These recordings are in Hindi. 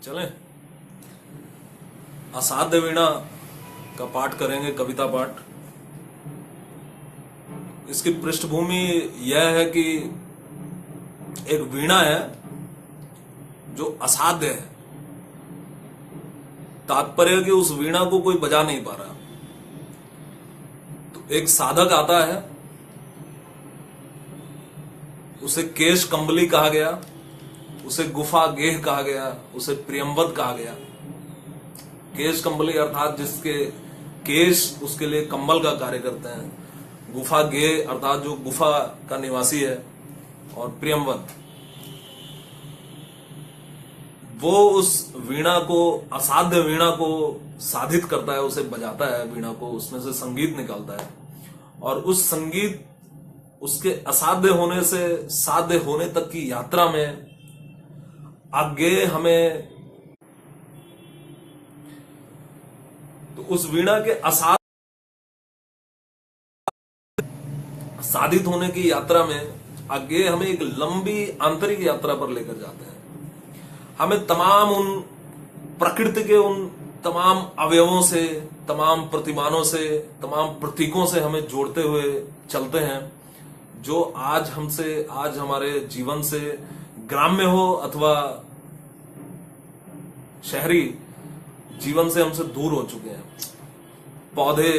चलें। असाध्य वीणा का पाठ करेंगे, कविता पाठ। इसकी पृष्ठभूमि यह है कि एक वीणा है जो असाध्य है। तात्पर्य कि उस वीणा को कोई बजा नहीं पा रहा। तो एक साधक आता है, उसे केश कंबली कहा गया, उसे गुफा गेह कहा गया, उसे प्रियंवद कहा गया। केश कंबली अर्थात जिसके केश उसके लिए कंबल का कार्य करते हैं, गुफा गेह अर्थात जो गुफा का निवासी है, और प्रियंवद वो उस वीणा को, असाध्य वीणा को साधित करता है, उसे बजाता है, वीणा को, उसमें से संगीत निकालता है। और उस संगीत उसके असाध्य होने से साध्य होने तक की यात्रा में आगे हमें, तो उस वीणा के असाध्य साधित होने की यात्रा में आगे हमें एक लंबी आंतरिक यात्रा पर लेकर जाते हैं। हमें तमाम उन प्रकृति के उन तमाम अवयवों से, तमाम प्रतिमानों से, तमाम प्रतीकों से हमें जोड़ते हुए चलते हैं, जो आज हमसे, आज हमारे जीवन से, ग्राम्य हो अथवा शहरी जीवन से हमसे दूर हो चुके हैं। पौधे,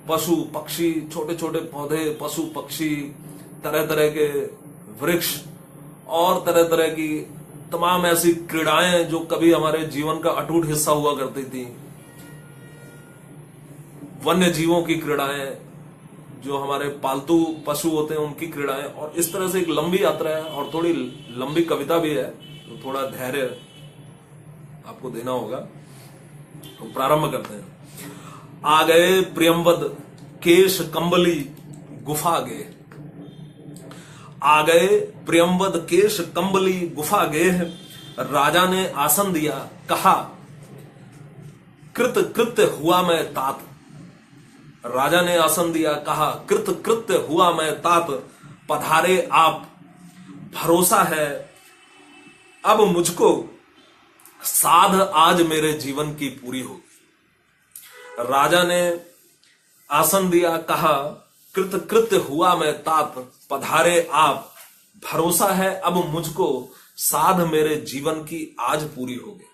पशु पक्षी, छोटे छोटे पौधे, पशु पक्षी, तरह तरह के वृक्ष और तरह तरह की तमाम ऐसी क्रीड़ाएं जो कभी हमारे जीवन का अटूट हिस्सा हुआ करती थी। वन्य जीवों की क्रीड़ाएं, जो हमारे पालतू पशु होते हैं उनकी क्रीड़ाएं, और इस तरह से एक लंबी यात्रा है और थोड़ी लंबी कविता भी है, तो थोड़ा धैर्य आपको देना होगा। तो प्रारंभ करते हैं। आ गए प्रियंवद केश कंबली गुफा गे, आ गए प्रियंवद केश कंबली गुफा गे। राजा ने आसन दिया, कहा कृत कृत्य हुआ मैं तात। राजा ने आसन दिया, कहा कृत कृत्य हुआ मैं तात। पधारे आप, भरोसा है अब मुझको, साध आज मेरे जीवन की पूरी होगी। राजा ने आसन दिया, कहा कृत कृत्य हुआ मैं तात। पधारे आप, भरोसा है अब मुझको, साध मेरे जीवन की आज पूरी होगी।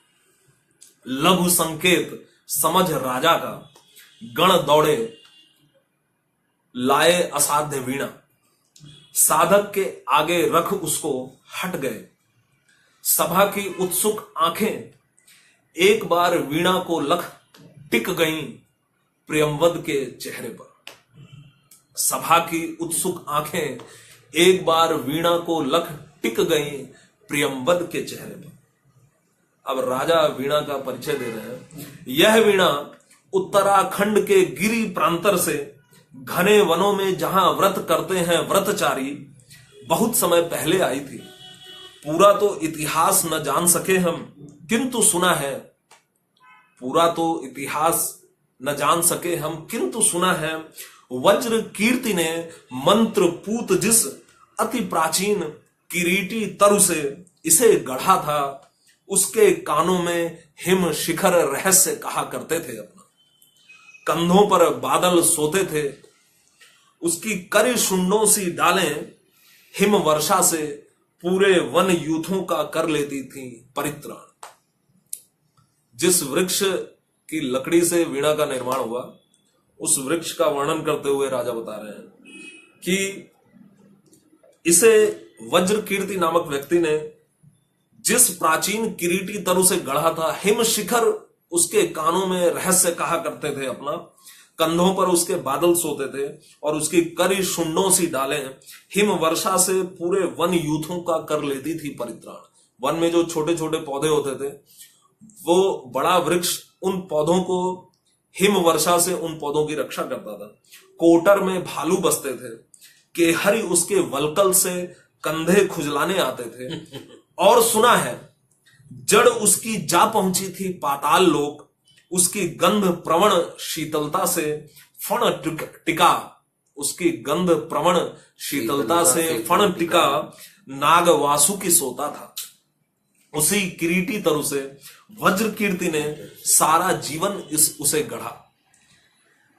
लघु संकेत समझ राजा का, गण दौड़े लाए असाध्य वीणा। साधक के आगे रख उसको हट गए, सभा की उत्सुक आंखें एक बार वीणा को लख टिक गईं प्रियंवद के चेहरे पर। सभा की उत्सुक आंखें एक बार वीणा को लख टिक गईं प्रियंवद के चेहरे पर। अब राजा वीणा का परिचय दे रहे हैं। यह वीणा उत्तराखंड के गिरी प्रांतर से घने वनों में जहां व्रत करते हैं व्रतचारी, बहुत समय पहले आई थी। पूरा तो इतिहास न जान सके हम, किंतु सुना है। पूरा तो इतिहास न जान सके हम, किंतु सुना है। वज्र कीर्ति ने मंत्र पूत जिस अति प्राचीन किरीटी तरु से इसे गढ़ा था, उसके कानों में हिम शिखर रहस्य कहा करते थे अपना। कंधों पर बादल सोते थे, उसकी करी शुंडों सी डालें हिम वर्षा से पूरे वन यूथों का कर लेती थी परित्राण। जिस वृक्ष की लकड़ी से वीणा का निर्माण हुआ, उस वृक्ष का वर्णन करते हुए राजा बता रहे हैं कि इसे वज्र कीर्ति नामक व्यक्ति ने जिस प्राचीन किरीटी तरु से गढ़ा था, हिम शिखर उसके कानों में रहस्य कहा करते थे अपना, कंधों पर उसके बादल सोते थे, और उसकी करी शुंडों सी डालें हिम वर्षा से पूरे वन यूथों का कर लेती थी परित्राण। वन में जो छोटे छोटे पौधे होते थे, वो बड़ा वृक्ष उन पौधों को, हिम वर्षा से उन पौधों की रक्षा करता था। कोटर में भालू बसते थे, केहरी उसके वलकल से कंधे खुजलाने आते थे। और सुना है जड़ उसकी जा पहुंची थी पाताल लोक, उसकी गंध प्रवण शीतलता से फण टिका, उसकी गंध प्रवण शीतलता से फण टिका नाग वासुकी सोता था। उसी किरीटी तरु से वज्र कीर्ति ने सारा जीवन उसे गढ़ा।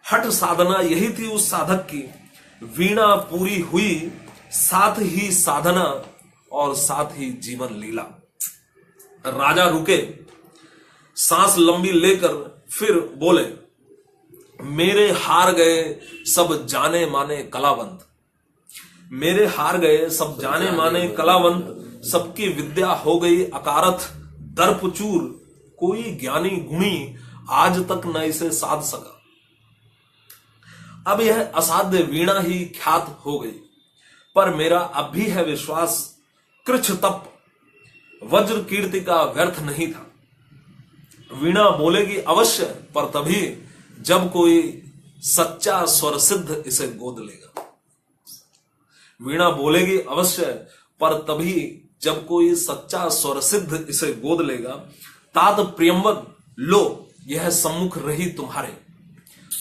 हठ साधना यही थी उस साधक की। वीणा पूरी हुई, साथ ही साधना और साथ ही जीवन लीला। राजा रुके, सांस लंबी लेकर फिर बोले, मेरे हार गए सब जाने माने कलावंत। मेरे हार गए सब जाने माने कलावंत, सबकी विद्या हो गई अकारथ दर्पचूर। कोई ज्ञानी गुणी आज तक न इसे साध सका। अब यह असाध्य वीणा ही ख्यात हो गई, पर मेरा अब भी है विश्वास, कृच्छ तप वज्र कीर्ति का व्यर्थ नहीं था। वीणा बोलेगी अवश्य, पर तभी जब कोई सच्चा स्वर सिद्ध इसे गोद लेगा। वीणा बोलेगी अवश्य, पर तभी जब कोई सच्चा स्वर सिद्ध इसे गोद लेगा। तात प्रियंवद लो यह सम्मुख रही तुम्हारे।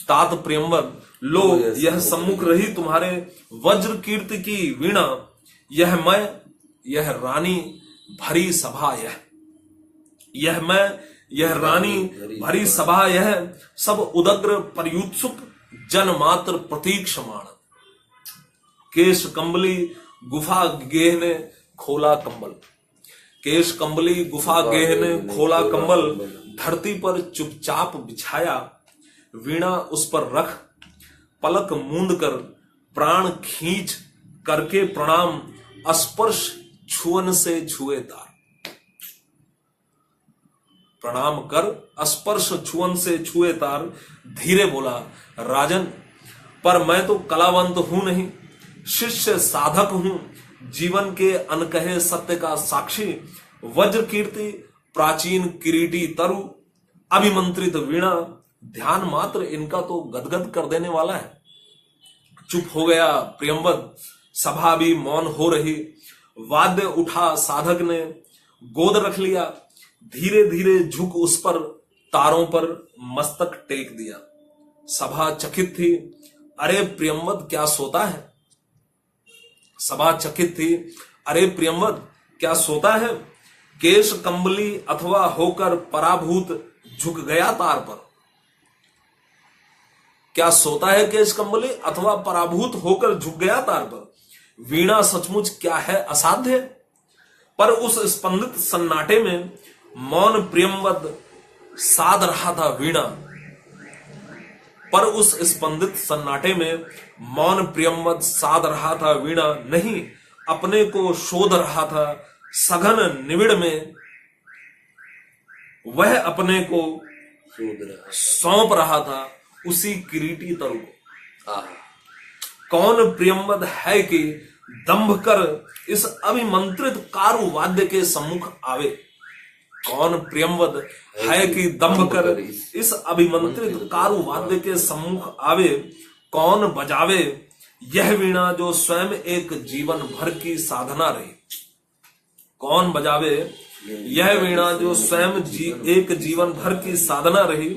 तात प्रियंवद लो यह सम्मुख रही तुम्हारे। वज्र कीर्ति की वीणा यह मैं, यह रानी भरी सभा यह मैं, यह रानी भरी सभा यह। सब उदग्र पर्युत्सुक जन मात्र प्रतीक्षमाण। केश कंबली गुफा गेह ने खोला कंबल। केश कंबली गुफा गेह ने खोला कंबल। धरती पर चुपचाप बिछाया, वीणा उस पर रख। पलक मूंद कर प्राण खींच करके प्रणाम, स्पर्श छुअन से छुए तार। प्रणाम कर स्पर्श छुअन से छुए तार। धीरे बोला, राजन पर मैं तो कलावंत हूं नहीं, शिष्य साधक हूं, जीवन के अनकहे सत्य का साक्षी। वज्र कीर्ति प्राचीन किरीटी तरु, अभिमंत्रित वीणा, ध्यान मात्र इनका तो गदगद कर देने वाला है। चुप हो गया प्रियंवद, सभा भी मौन हो रही। वाद्य उठा साधक ने, गोद रख लिया। धीरे धीरे झुक उस पर, तारों पर मस्तक टेक दिया। सभा चकित थी, अरे प्रियंवद क्या सोता है। सभा चकित थी, अरे प्रियंवद क्या सोता है। केश कंबली अथवा होकर पराभूत झुक गया तार पर। क्या सोता है केश कंबली अथवा पराभूत होकर झुक गया तार पर। वीणा सचमुच क्या है असाध्य, पर उस स्पंदित सन्नाटे में मौन प्रियंवद साध रहा था वीणा। पर उस स्पंदित सन्नाटे में मौन प्रियंवद साध रहा था वीणा। नहीं, अपने को शोध रहा था सघन निविड़ में। वह अपने को सौंप रहा था उसी किरीटी तरु को। कौन प्रियंवद है कि दंभ कर इस अभिमंत्रित कारु वाद्य के सम्मुख आवे। कौन प्रियंवद है कि दंभ कर इस अभिमंत्रित कारु वाद्य के सम्मुख आवे। कौन बजावे यह वीणा जो स्वयं एक जीवन भर की साधना रही। कौन बजावे यह वीणा जो स्वयं एक जीवन भर की साधना रही।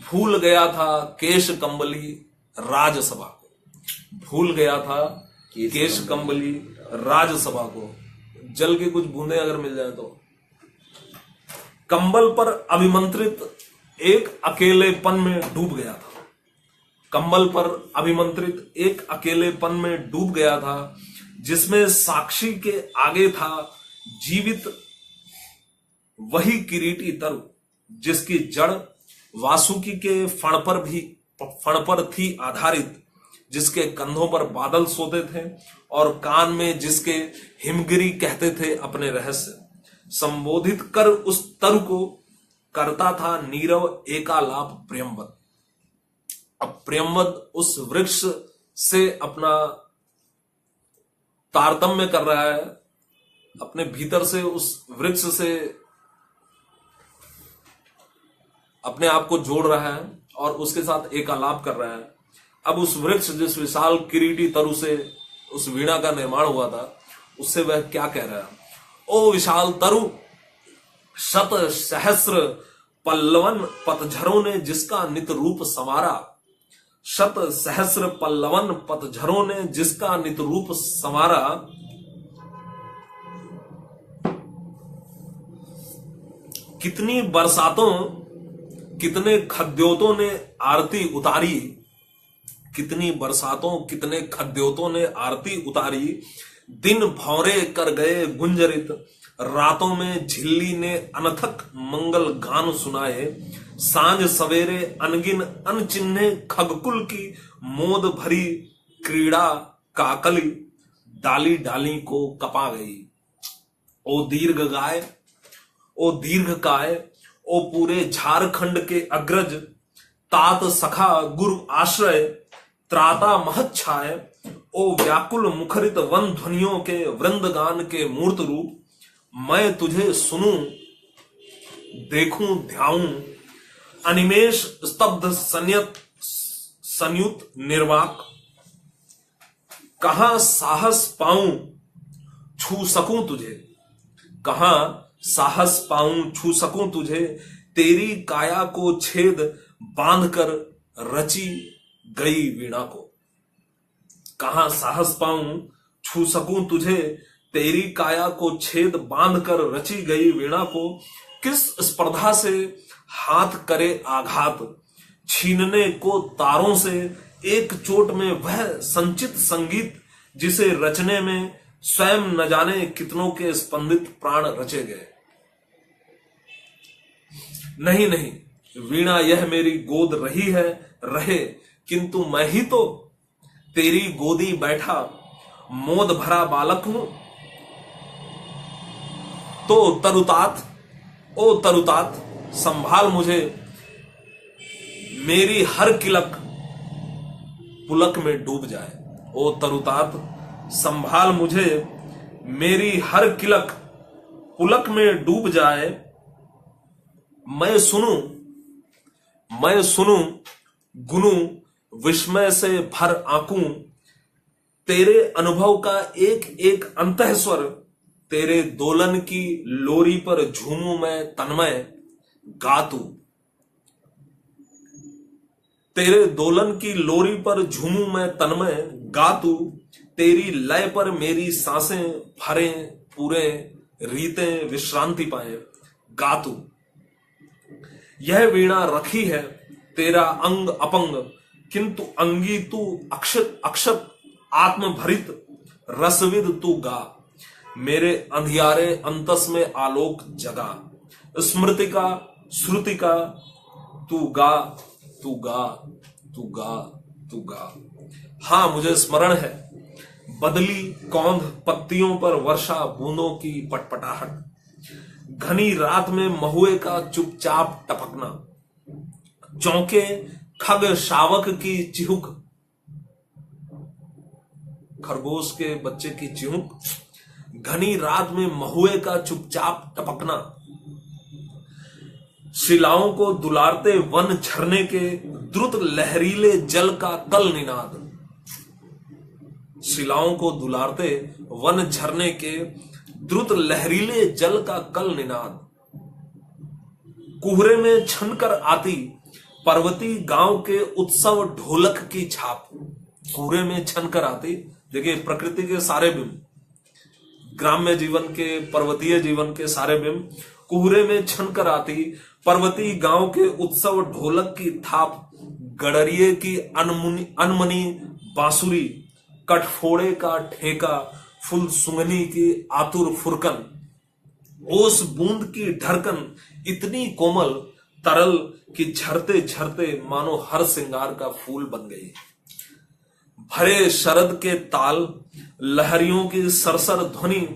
भूल गया था केश कंबली राजसभा को। भूल गया था केश कंबली राजसभा को। जल की कुछ बूंदे अगर मिल जाए तो। कंबल पर अभिमंत्रित एक अकेलेपन में डूब गया था। कंबल पर अभिमंत्रित एक अकेलेपन में डूब गया था, जिसमें साक्षी के आगे था जीवित वही किरीटी तरु, जिसकी जड़ वासुकी के फण पर थी आधारित, जिसके कंधों पर बादल सोते थे और कान में जिसके हिमगिरी कहते थे अपने रहस्य। संबोधित कर उस तरु को करता था नीरव एकालाप प्रियंवद। अब प्रियंवद उस वृक्ष से अपना तारतम्य कर रहा है, अपने भीतर से उस वृक्ष से अपने आप को जोड़ रहा है और उसके साथ एकालाप कर रहा है। अब उस वृक्ष जिस विशाल किरीटी तरु से उस वीणा का निर्माण हुआ था, उससे वह क्या कह रहा है। ओ विशाल तरु, शत सहस्र पल्लवन पतझरों ने जिसका नित रूप संवारा। शत सहस्र पल्लवन पतझरों ने जिसका नित रूप संवारा। कितनी बरसातों कितने खद्योतों ने आरती उतारी, कितनी बरसातों कितने खद्योतों ने आरती उतारी। दिन भौरे कर गए गुंजरित, रातों में झिल्ली ने अनथक मंगल गान सुनाए। सांझ सवेरे अनगिन अनचिन्हे खगकुल की मोद भरी क्रीड़ा काकली, डाली डाली को कपा गई। ओ दीर्घ गाय, ओ दीर्घ काय, ओ पूरे झारखंड के अग्रज, तात सखा गुरु आश्रय, त्राता महत छाय। ओ व्याकुल मुखरित वन ध्वनियों के वृंदगान के मूर्त रूप, मैं तुझे सुनूं देखूं ध्याऊं, अनिमेष स्तब्ध संयुत निर्वाक। कहां साहस पाऊं छू सकूं तुझे, कहां साहस पाऊं छू सकूं तुझे, तेरी काया को छेद बांधकर रची गई वीणा को। कहां साहस पाऊं छू सकूं तुझे, तेरी काया को छेद बांधकर रची गई वीणा को। किस स्पर्धा से हाथ करे आघात, छीनने को तारों से एक चोट में वह संचित संगीत, जिसे रचने में स्वयं न जाने कितनों के स्पंदित प्राण रचे गए। नहीं नहीं, वीणा यह मेरी गोद रही है, रहे, किंतु मैं ही तो तेरी गोदी बैठा मोद भरा बालक हूं। तो तरुतात, ओ तरुतात, संभाल मुझे, मेरी हर किलक पुलक में डूब जाए। ओ तरुतात, संभाल मुझे, मेरी हर किलक पुलक में डूब जाए। मैं सुनूं गुनू विस्मय से भर आंकूं, तेरे अनुभव का एक एक अंतःस्वर, तेरे दोलन की लोरी पर झूमूं मैं तन्मय गातू। तेरे दोलन की लोरी पर झूमूं मैं तन्मय गातू, तेरी लय पर मेरी सांसें भरें पूरे रीतें विश्रांति पाए गातू। यह वीणा रखी है तेरा अंग अपंग, किंतु अंगी तू अक्षत अक्षत आत्म भरित रसविद तू गा। मेरे अंधियारे अंतस में आलोक जगा, स्मृति का श्रुति का तू गा तू गा तू गा तू गा। हां, मुझे स्मरण है बदली कौंध पत्तियों पर वर्षा बूंदों की पटपटाहट, घनी रात में महुए का चुपचाप टपकना, चौंके खग शावक की चिहुक, खरगोश के बच्चे की चिहुक, घनी रात में महुए का चुपचाप टपकना, शिलाओं को दुलारते वन झरने के द्रुत लहरीले जल का कल निनाद, शिलाओं को दुलारते वन झरने के द्रुत लहरीले जल का कल निनाद। कुहरे में छनकर आती पर्वती गांव के उत्सव ढोलक की छाप, कुहरे में छनकर आती। देखिए, प्रकृति के सारे बिंब, ग्राम्य जीवन के, पर्वतीय जीवन के सारे बिंब कुहरे में छनकर आती पर्वती गांव के उत्सव ढोलक की थाप, गडरिये की अनमनी बांसुरी, कटफोड़े का ठेका, फुल सुंगनी की आतुर फुरकन, ओस बूंद की ढरकन इतनी कोमल तरल कि झरते झरते मानो हर श्रृंगार का फूल बन गई। भरे शरद के ताल, लहरियों की सरसर ध्वनि,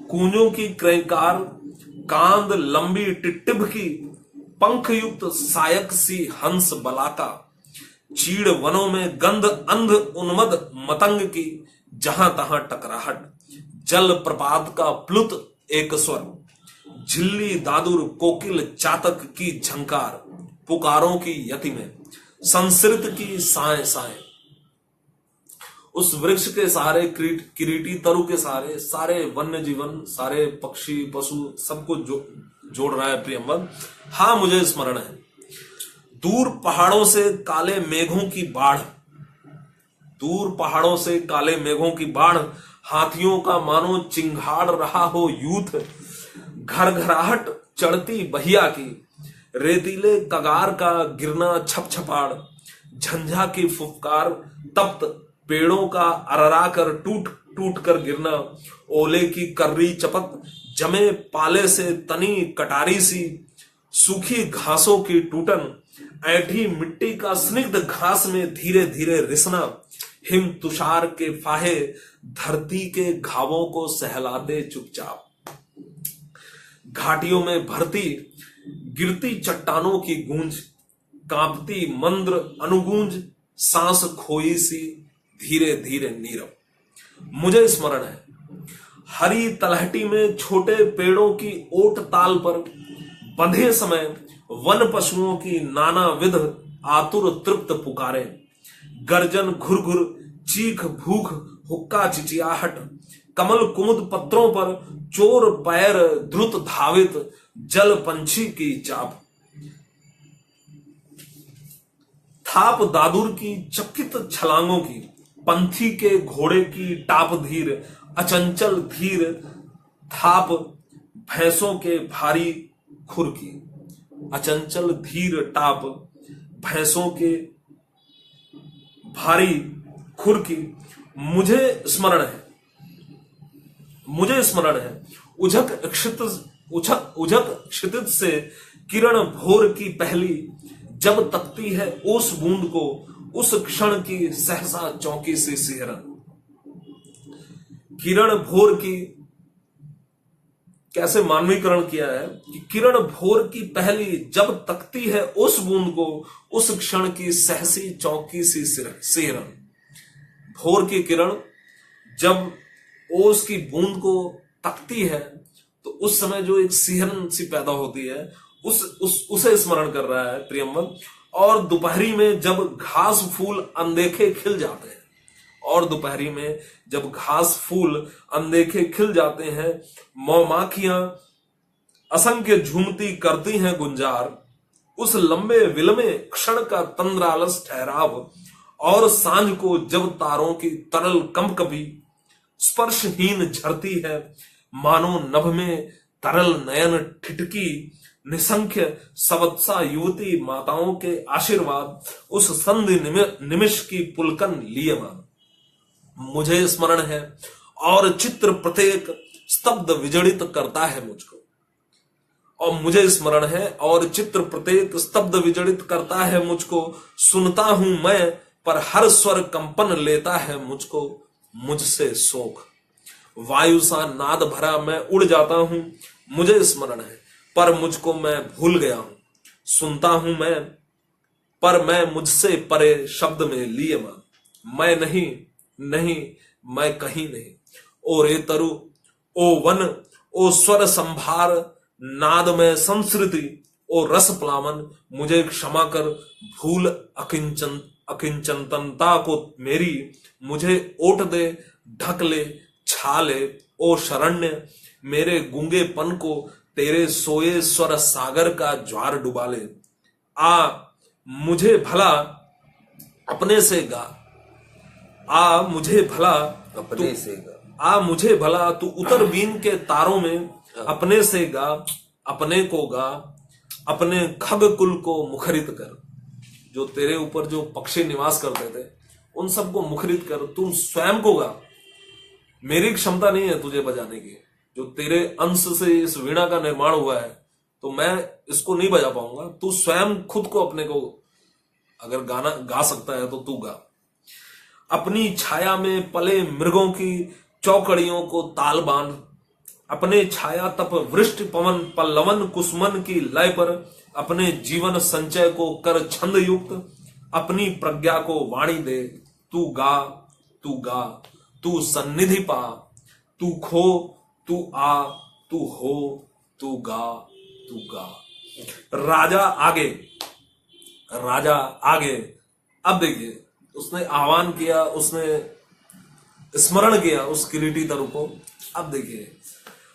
कूंजों की क्रयकार, कांद लंबी टिट्टिभ की, पंख युक्त सायक सी हंस बलाका, चीड़ वनों में गंध अंध उन्मद मतंग की, जहां तहां टकराहट, जल प्रपात का प्लुत एक स्वर, झिल्ली दादुर कोकिल चातक की झंकार, पुकारों की यति में संसृत की साए साए। उस वृक्ष के सहारे, किरीटी तरु के सहारे सारे वन्य जीवन, सारे पक्षी पशु सबको जोड़ रहा है प्रियंवद। हां, मुझे स्मरण है दूर पहाड़ों से काले मेघों की बाढ़, दूर पहाड़ों से काले मेघों की बाढ़, हाथियों का मानो चिंघाड़ रहा हो यूथ, घर घराहट चढ़ती बहिया की, रेतीले कगार का गिरना छप छपाड़, झंझा की फुफकार, तप्त पेड़ों का अररा कर टूट टूट कर गिरना, ओले की कर्री चपक, जमे पाले से तनी कटारी सी, सूखी घासों की टूटन, ऐठी मिट्टी का स्निग्ध घास में धीरे धीरे रिसना, हिम तुषार के फाहे धरती के घावों को सहलाते चुपचाप, घाटियों में भरती गिरती चट्टानों की गूंज, कांपती मंद्र अनुगूंज, सांस खोई सी धीरे धीरे नीरव। मुझे स्मरण है हरी तलहटी में छोटे पेड़ों की ओट ताल पर बंधे समय वन पशुओं की नाना विध आतुर तृप्त पुकारे, गर्जन घुरघुर, चीख भूख, हुक्का चिचियाहट, कमल कुमुद पत्रों पर चोर पैर द्रुत धावित, जल पंछी की चाप, थाप दादुर की चकित छलांगों की, पंथी के घोड़े की टाप धीर, अचंचल धीर थाप भैंसों के भारी खुर की, अचंचल धीर टाप भैंसों के भारी खुर की। मुझे स्मरण है उझक क्षितिज से किरण भोर की पहली जब तकती है उस बूंद को, उस क्षण की सहसा चौंकी सी सिहरन। किरण भोर की कैसे मानवीकरण किया है कि किरण भोर की पहली जब तकती है उस बूंद को, उस क्षण की सहसी चौंकी सी सिहरन। भोर की किरण जब ओस की बूंद को तकती है तो उस समय जो एक सिहरन सी पैदा होती है, उसे स्मरण कर रहा है प्रियंवद। और दोपहरी में जब घास फूल अनदेखे खिल जाते हैं, और दोपहरी में जब घास फूल अनदेखे खिल जाते हैं, मौमाखियां असंख्य झूमती करती हैं गुंजार, उस लंबे विलंबे क्षण का तंद्रालस ठहराव, और सांझ को जब तारों की तरल कंपकपी स्पर्शहीन झरती है, मानो नभ में तरल नयन ठिठकी, निसंख्य सवत्सा युवती माताओं के आशीर्वाद उस संधि निमिष की पुलकन लिए मान। मुझे स्मरण है और चित्र प्रत्येक स्तब्ध विजड़ित करता है मुझको, और मुझे स्मरण है और चित्र प्रत्येक स्तब्ध विजड़ित करता है मुझको। सुनता हूं मैं पर हर स्वर कंपन लेता है मुझको, मुझसे शोक वायु सा नाद भरा मैं उड़ जाता हूं। मुझे स्मरण है पर मुझको मैं भूल गया हूं। सुनता हूं मैं पर मैं मुझसे परे शब्द में लिए मान। मैं नहीं मैं कहीं नहीं। ओ रे तरु, ओ वन, ओ स्वर संभार, नाद में संस्कृति, ओ रस प्लावन, मुझे क्षमा कर भूल अकिंचनता को मेरी, मुझे ओट दे, ढक ले, छा ले, ओ शरण्य, मेरे गूंगेपन को तेरे सोए स्वर सागर का ज्वार डुबा ले। आ मुझे भला अपने से गा, आ मुझे भला अपने से गा, आ मुझे भला तू उतर बीन के तारों में, अपने से गा, अपने को गा, अपने खग कुल को मुखरित कर। जो तेरे ऊपर जो पक्षी निवास करते थे उन सबको मुखरित कर, तुम स्वयं को गा। मेरी क्षमता नहीं है तुझे बजाने की, जो तेरे अंश से इस वीणा का निर्माण हुआ है, तो मैं इसको नहीं बजा पाऊंगा। तू स्वयं खुद को अपने को अगर गाना गा सकता है तो तू गा। अपनी छाया में पले मृगों की चौकड़ियों को ताल बांध, अपने छाया तप वृष्टि पवन पल्लवन कुसुमन की लय पर अपने जीवन संचय को कर छंद युक्त, अपनी प्रज्ञा को वाणी दे। तू गा, तू गा, तू सन्निधि पा, तू खो, तू आ, तू हो, तू गा, तू गा। राजा आगे। अब देखिए उसने आह्वान किया, उसने स्मरण किया उस किरीटी तरु को। अब देखिए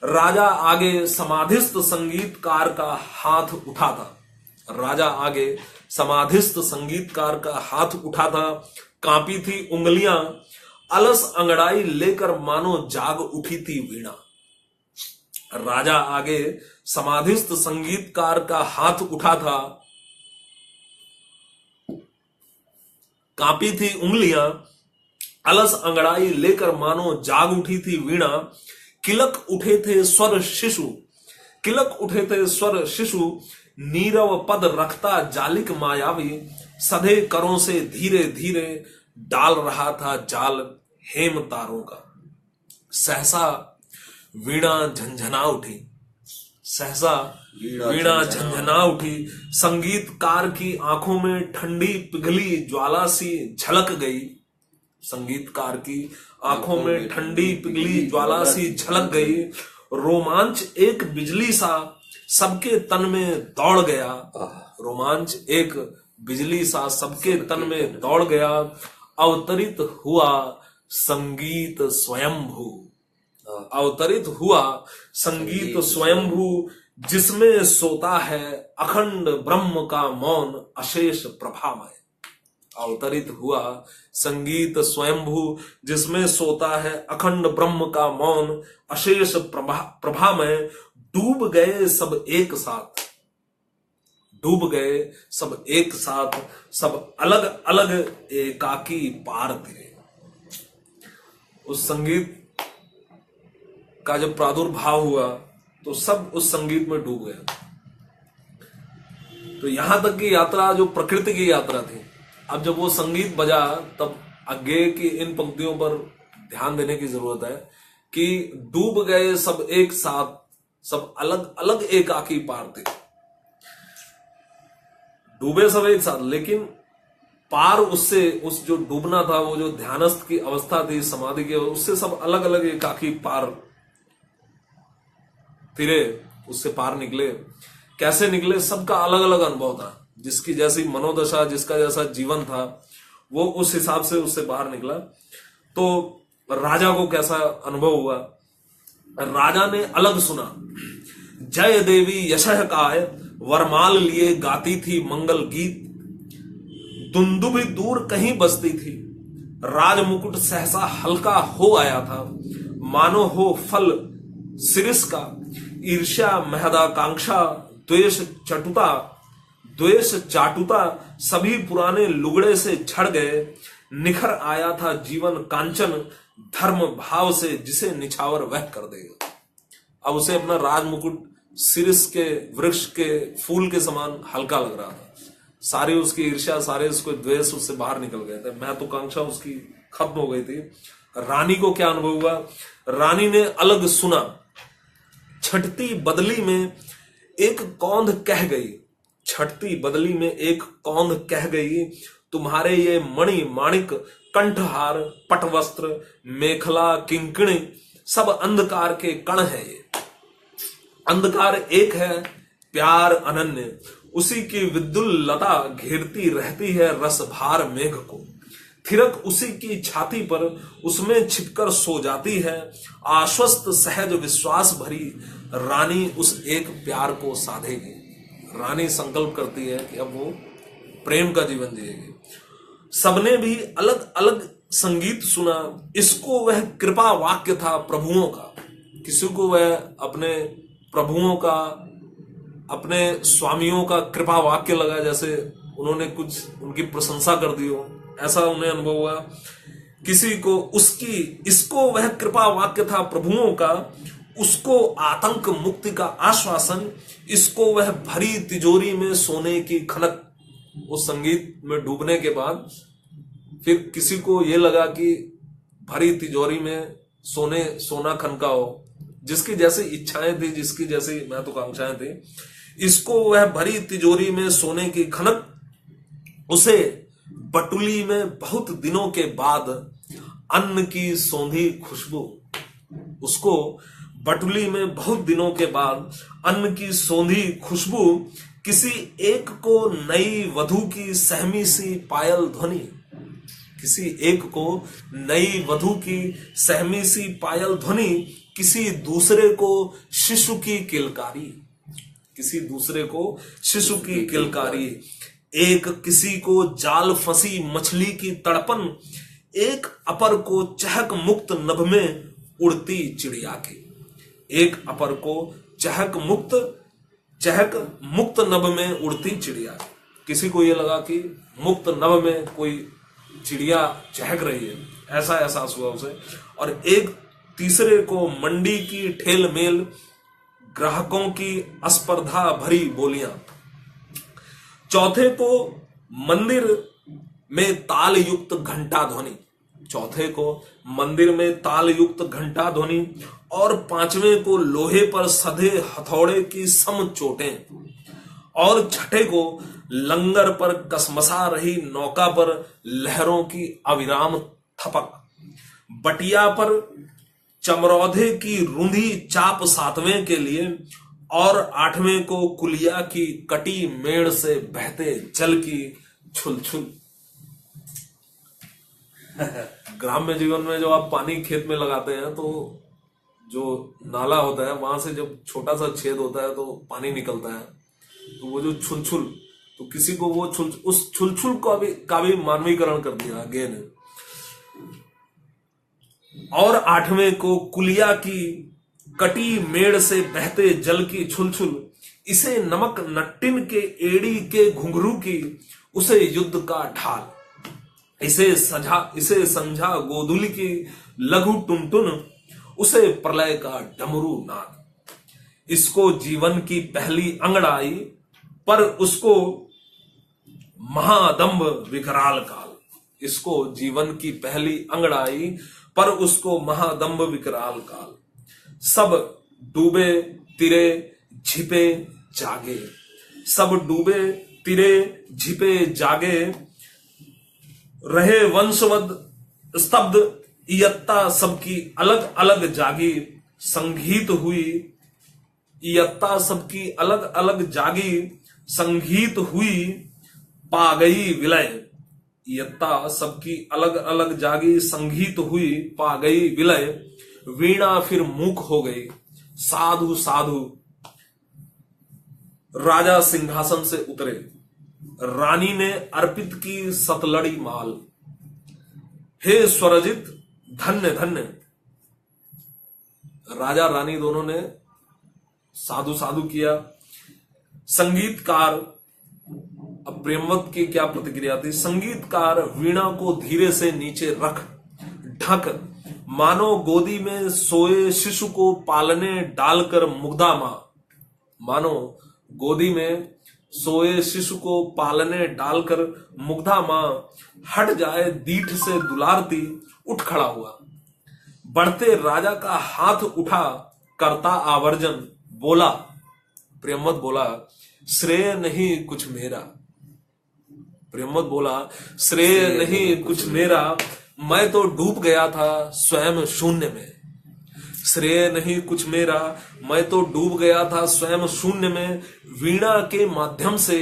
राजा आगे समाधिस्थ संगीतकार का हाथ उठा था। राजा आगे समाधिस्थ संगीतकार का हाथ उठा था। कांपी थी उंगलियां, अलस अंगड़ाई लेकर मानो जाग उठी थी वीणा। राजा आगे समाधिस्थ संगीतकार का हाथ उठा था, कांपी थी उंगलियां, अलस अंगड़ाई लेकर मानो जाग उठी थी वीणा। किलक उठे थे स्वर शिशु, किलक उठे थे स्वर शिशु, नीरव पद रखता जालिक मायावी। सधे करों से धीरे धीरे डाल रहा था जाल हेम तारों का। सहसा वीणा झंझना उठी, सहसा वीणा झंझना उठी। संगीतकार की आंखों में ठंडी पिघली ज्वाला सी झलक गई, संगीतकार की आंखों में ठंडी पिघली ज्वाला सी झलक गई। रोमांच एक बिजली सा सबके तन में दौड़ गया, रोमांच एक बिजली सा सबके तन में दौड़ गया। अवतरित हुआ संगीत स्वयंभू, अवतरित हुआ संगीत स्वयंभू, जिसमें सोता है अखंड ब्रह्म का मौन अशेष प्रभामय। अवतरित हुआ संगीत स्वयंभू, जिसमें सोता है अखंड ब्रह्म का मौन अशेष प्रभा में। डूब गए सब एक साथ, डूब गए सब एक साथ, सब अलग अलग एकाकी पार थे। उस संगीत का जब प्रादुर्भाव हुआ तो सब उस संगीत में डूब गए। तो यहां तक की यात्रा जो प्रकृति की यात्रा थी, अब जब वो संगीत बजा तब आगे की इन पंक्तियों पर ध्यान देने की जरूरत है कि डूब गए सब एक साथ, सब अलग अलग एकाकी पार थे। डूबे सब एक साथ, लेकिन पार उससे, उस जो डूबना था वो जो ध्यानस्थ की अवस्था थी, समाधि की, उससे सब अलग अलग एकाकी पार फिरे, उससे पार निकले। कैसे निकले? सबका अलग अलग अनुभव था, जिसकी जैसी मनोदशा, जिसका जैसा जीवन था, वो उस हिसाब से उससे बाहर निकला। तो राजा को कैसा अनुभव हुआ? राजा ने अलग सुना, जय देवी यशः काय, वरमाल लिए गाती थी मंगल गीत। दुंदुभी दूर कहीं बसती थी, राज मुकुट सहसा हल्का हो आया था, मानो हो फल सिरिस का। ईर्ष्या महदाकांक्षा द्वेष चटुता, द्वेष चाटुता सभी पुराने लुगड़े से झड़ गए। निखर आया था जीवन कांचन, धर्म भाव से जिसे निछावर वह कर देगा। अब उसे अपना राज मुकुट सिरिस के वृक्ष के फूल के समान हल्का लग रहा था। सारी उसकी ईर्ष्या, सारे उसके द्वेष उससे बाहर निकल गए थे, महत्वाकांक्षा उसकी खत्म हो गई थी। रानी को क्या अनुभव हुआ? रानी ने अलग सुना, छटती बदली में एक कौंध कह गई, छटती बदली में एक कौंध कह गई, तुम्हारे ये मणि माणिक कंठहार पटवस्त्र मेखला किंकिणी सब अंधकार के कण है। ये अंधकार एक है, प्यार अनन्य, उसी की विद्युल लता घेरती रहती है रसभार मेघ को। थिरक उसी की छाती पर उसमें छिपकर सो जाती है, आश्वस्त सहज विश्वास भरी रानी उस एक प्यार को साधेगी। रानी संकल्प करती है कि अब वो प्रेम का जीवन जिएगी। सबने भी अलग अलग संगीत सुना, इसको वह कृपा वाक्य था प्रभुओं का। किसी को वह अपने प्रभुओं का, अपने स्वामियों का कृपा वाक्य लगा, जैसे उन्होंने कुछ उनकी प्रशंसा कर दी हो, ऐसा उन्हें अनुभव हुआ। किसी को उसकी, इसको वह कृपा वाक्य था प्रभुओं का, उसको आतंक मुक्ति का आश्वासन, इसको वह भरी तिजोरी में सोने की खनक। उस संगीत में डूबने के बाद फिर किसी को यह लगा कि भरी तिजोरी में सोना खनका हो, जिसकी जैसी इच्छाएं थी, जिसकी जैसी महत्वाकांक्षाएं थी, इसको वह भरी तिजोरी में सोने की खनक, उसे बटुली में बहुत दिनों के बाद अन्न की सौंधी खुशबू, उसको बटुली में बहुत दिनों के बाद अन्न की सौंधी खुशबू, किसी एक को नई वधू की सहमी सी पायल ध्वनि, किसी एक को नई वधू की सहमी सी पायल ध्वनि, किसी दूसरे को शिशु की किलकारी, किसी दूसरे को शिशु की किलकारी, एक किसी को जाल फंसी मछली की तड़पन, एक अपर को चहक मुक्त नभ में उड़ती चिड़िया की, एक अपर को चहक मुक्त नभ में उड़ती चिड़िया। किसी को ये लगा कि मुक्त नभ में कोई चिड़िया चहक रही है, ऐसा एहसास हुआ उसे। और एक तीसरे को मंडी की ठेल मेल, ग्राहकों की स्पर्धा भरी बोलियां। चौथे को मंदिर में ताल युक्त घंटा ध्वनि, चौथे को मंदिर में ताल युक्त घंटा ध्वनि, और पांचवें को लोहे पर सधे हथौड़े की सम चोटें, और छठे को लंगर पर कसमसा रही नौका पर लहरों की अविराम थपक, बटिया पर चमरौधे की रूंधी चाप सातवें के लिए, और आठवें को कुलिया की कटी मेड़ से बहते जल की छुलछुल। ग्राम्य जीवन में जो आप पानी खेत में लगाते हैं तो जो नाला होता है वहां से जब छोटा सा छेद होता है तो पानी निकलता है, तो वो जो छुलछुल, तो किसी को वो उस छुलछुल का भी मानवीकरण कर दिया अगेन। और आठवें को कुलिया की कटी मेड़ से बहते जल की छुलछुल, इसे नमक नट्टिन के एड़ी के घुंघरू की, उसे युद्ध का ढाल, इसे संझा गोधुली की लघु टुनटुन, उसे प्रलय का डमरू नाद। इसको जीवन की पहली अंगड़ाई, पर उसको महादंभ विकराल काल। इसको जीवन की पहली अंगड़ाई, पर उसको महादंभ विकराल काल। सब डूबे तिरे झिपे जागे, सब डूबे तिरे झिपे जागे, रहे वंशवद स्तब्ध इयत्ता सबकी अलग अलग जागी, संगीत हुई इयत्ता सबकी अलग अलग जागी, संगीत हुई पा गई विलय। इयत्ता सबकी अलग अलग जागी, संगीत हुई पा गई विलय। वीणा फिर मूक हो गई, साधु साधु राजा सिंहासन से उतरे, रानी ने अर्पित की सतलड़ी माल। हे स्वरजित धन्य धन्य। राजा रानी दोनों ने साधु साधु किया। संगीतकार, अब प्रेमवत की क्या प्रतिक्रिया थी? संगीतकार वीणा को धीरे से नीचे रख ढक, मानो गोदी में सोए शिशु को पालने डालकर मुग्धा मां, मानो गोदी में सोए शिशु को पालने डालकर मुग्धा मां हट जाए दीठ से दुलारती, उठ खड़ा हुआ। बढ़ते राजा का हाथ उठा करता आवर्जन, बोला, प्रेमवत बोला, श्रेय नहीं कुछ मेरा। प्रेमवत बोला, श्रेय नहीं कुछ मेरा, मैं तो डूब गया था स्वयं शून्य में। श्रेय नहीं कुछ मेरा, मैं तो डूब गया था स्वयं शून्य में। वीणा के माध्यम से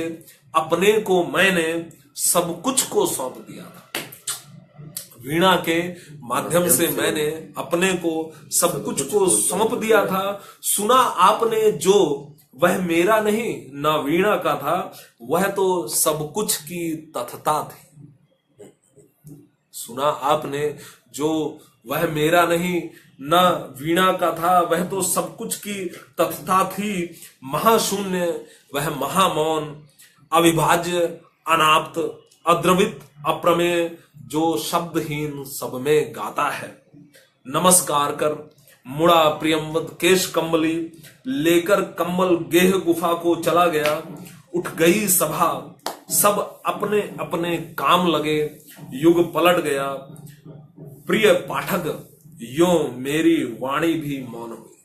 अपने को मैंने सब कुछ को सौंप दिया था। वीणा के माध्यम से मैंने अपने को सब कुछ को सौंप दिया था। सुना आपने जो वह मेरा नहीं न वीणा का था, वह तो सब कुछ की तथता थी। सुना आपने जो वह मेरा नहीं न वीणा का था, वह तो सब कुछ की तथता थी। महाशून्य वह महामौन, अविभाज्य अनाप्त अद्रवित अप्रमेय, जो शब्दहीन सब में गाता है। नमस्कार कर मुड़ा प्रियंवत केश कम्बली, लेकर कम्बल गेह गुफा को चला गया। उठ गई सभा, सब अपने अपने काम लगे, युग पलट गया। प्रिय पाठक, यों मेरी वाणी भी मौन हुई।